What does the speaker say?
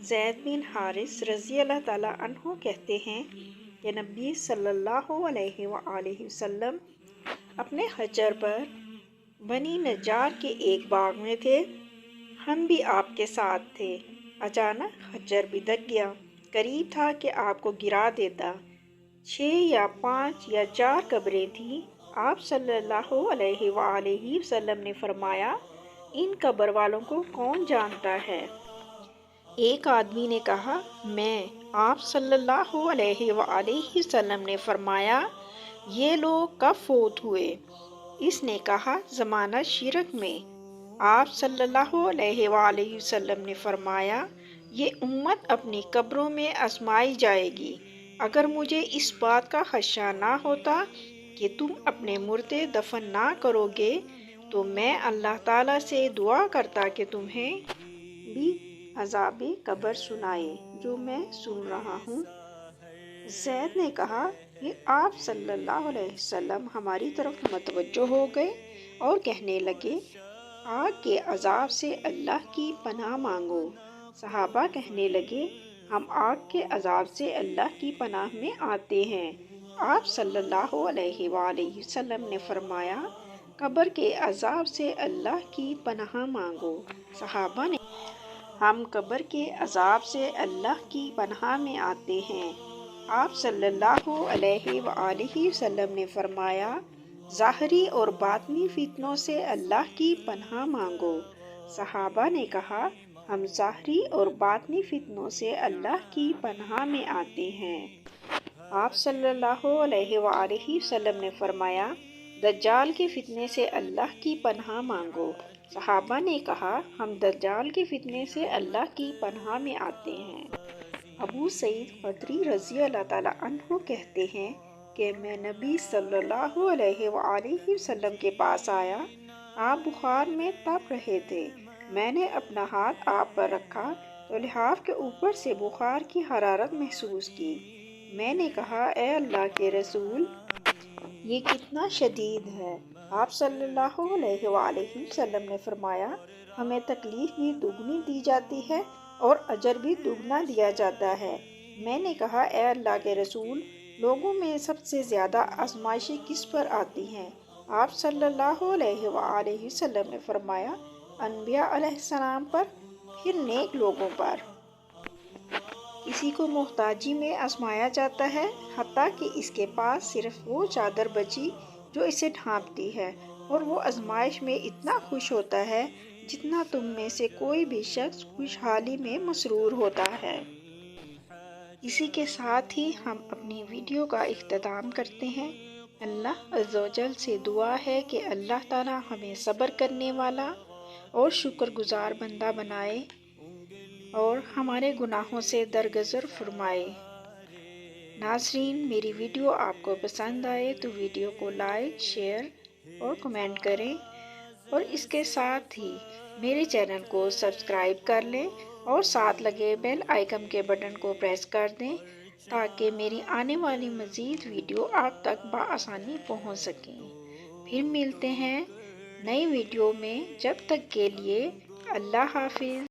زید بن حارث رضی اللہ تعالیٰ عنہ کہتے ہیں کہ نبی صلی اللہ علیہ وآلہ وسلم اپنے حجر پر بنی نجار کے ایک باغ میں تھے۔ ہم بھی آپ کے ساتھ تھے۔ اچانک حجر بدک گیا، قریب تھا کہ آپ کو گرا دیتا۔ 6 یا 5 یا 4 قبریں تھیں۔ آپ صلی اللہ علیہ وآلہ وسلم نے فرمایا، ان قبر والوں کو کون جانتا ہے؟ ایک آدمی نے کہا، میں۔ آپ صلی اللہ علیہ وآلہ وسلم نے فرمایا، یہ لوگ کب فوت ہوئے؟ اس نے کہا، زمانہ شرک میں۔ آپ صلی اللہ علیہ وآلہ وسلم نے فرمایا، یہ امت اپنی قبروں میں آزمائی جائے گی۔ اگر مجھے اس بات کا خدشہ نہ ہوتا کہ تم اپنے مردے دفن نہ کرو گے تو میں اللہ تعالیٰ سے دعا کرتا کہ تمہیں بھی عذاب قبر سنائے جو میں سن رہا ہوں۔ زید نے کہا کہ آپ صلی اللہ علیہ وسلم ہماری طرف متوجہ ہو گئے اور کہنے لگے، آگ کے عذاب سے اللہ کی پناہ مانگو۔ صحابہ کہنے لگے، ہم آگ کے عذاب سے اللہ کی پناہ میں آتے ہیں۔ آپ صلی اللہ علیہ وآلہ وسلم نے فرمایا، قبر کے عذاب سے اللہ کی پناہ مانگو۔ صحابہ نے ہم قبر کے عذاب سے اللہ کی پناہ میں آتے ہیں۔ آپ صلی اللہ علیہ وآلہ وسلم نے فرمایا، ظاہری اور باطنی فتنوں سے اللہ کی پناہ مانگو۔ صحابہ نے کہا، ہم ظاہری اور باطنی فتنوں سے اللہ کی پناہ میں آتے ہیں۔ آپ صلی اللہ علیہ وآلہ وسلم نے فرمایا، دجال کے فتنے سے اللہ کی پناہ مانگو۔ صحابہ نے کہا، ہم دجال کے فتنے سے اللہ کی پناہ میں آتے ہیں۔ ابو سعید خدری رضی اللہ تعالیٰ عنہ کہتے ہیں کہ میں نبی صلی اللہ علیہ وآلہ وسلم کے پاس آیا۔ آپ بخار میں تپ رہے تھے۔ میں نے اپنا ہاتھ آپ پر رکھا تو لحاف کے اوپر سے بخار کی حرارت محسوس کی۔ میں نے کہا، اے اللہ کے رسول، یہ کتنا شدید ہے؟ آپ صلی اللہ علیہ وآلہ وسلم نے فرمایا، ہمیں تکلیف بھی دگنی دی جاتی ہے اور اجر بھی دگنا دیا جاتا ہے۔ میں نے کہا، اے اللہ کے رسول، لوگوں میں سب سے زیادہ آزمائشیں کس پر آتی ہیں؟ آپ صلی اللہ علیہ وآلہ وسلم نے فرمایا، انبیاء علیہ السلام پر، پھر نیک لوگوں پر۔ کسی کو محتاجی میں آزمایا جاتا ہے، حتیٰ کہ اس کے پاس صرف وہ چادر بچی جو اسے ڈھانپتی ہے، اور وہ آزمائش میں اتنا خوش ہوتا ہے جتنا تم میں سے کوئی بھی شخص خوشحالی میں مسرور ہوتا ہے۔ اسی کے ساتھ ہی ہم اپنی ویڈیو کا اختتام کرتے ہیں۔ اللہ عز و جل سے دعا ہے کہ اللہ تعالیٰ ہمیں صبر کرنے والا اور شکر گزار بندہ بنائے اور ہمارے گناہوں سے درگزر فرمائے۔ ناظرین، میری ویڈیو آپ کو پسند آئے تو ویڈیو کو لائک، شیئر اور کمنٹ کریں، اور اس کے ساتھ ہی میرے چینل کو سبسکرائب کر لیں اور ساتھ لگے بیل آئیکن کے بٹن کو پریس کر دیں تاکہ میری آنے والی مزید ویڈیو آپ تک بآسانی پہنچ سکیں۔ پھر ملتے ہیں نئی ویڈیو میں، جب تک کے لیے اللہ حافظ۔